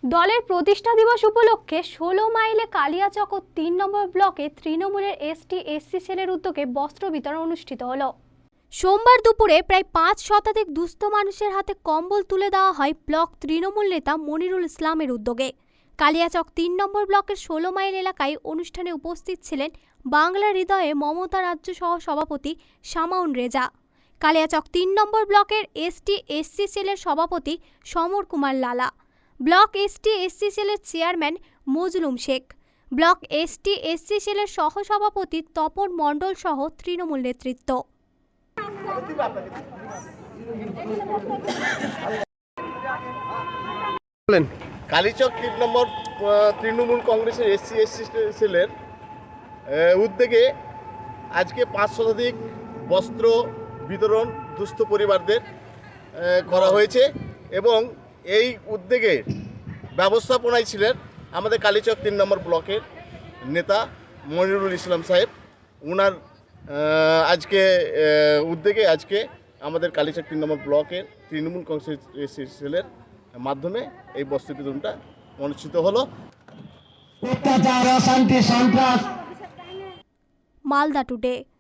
দলের প্রতিষ্ঠা দিবস উপলক্ষে ১৬ মাইলে কালিয়াচক ও ৩ নম্বর ব্লকে তৃণমূলের এসটি/এসসি সেলের উদ্যোগে বস্ত্র বিতরণ অনুষ্ঠিত হলো। সোমবার দুপুরে প্রায় ৫ শতাধিক দুস্থ মানুষের হাতে কম্বল তুলে দেওয়া হয় ব্লক তৃণমূল নেতা মনিরুল ইসলামের উদ্যোগে। কালিয়াচক ৩ নম্বর ব্লকের ১৬ মাইল এলাকায় অনুষ্ঠানে উপস্থিত ছিলেন বাংলা হৃদয়ে মমতা রাজ্য সহ সভাপতি শামাউন রেজা, কালিয়াচক ৩ নম্বর ব্লকের এসটি/এসসি সেলের সভাপতি সমর কুমার লালা, ব্লক এসটি/এসসি সেলের চেয়ারম্যান মজলুম শেখ, ব্লক এসটি/এসসি সেলের সহসভাপতি তপন মণ্ডল সহ তৃণমূল নেতৃত্ব। কালীচক ৩ নম্বর তৃণমূল কংগ্রেসের এসসি/এসসি সেলের উদ্যোগে আজকে ৫ শতাধিক বস্ত্র বিতরণ দুস্থ পরিবারদের করা হয়েছে এবং এই উদ্যোগে ব্যবস্থাপনায় ছিলেন আমাদের কালীচক ৩ নম্বর ব্লকের নেতা মনিরুল ইসলাম সাহেব। ওনার আজকে উদ্যোগে আজকে আমাদের কালীচক ৩ নম্বর ব্লকের তৃণমূল কংগ্রেস এসসি সেলের মাধ্যমে এই বস্ত্র বিতরণটা অনুষ্ঠিত হলো। মালদা টুডে।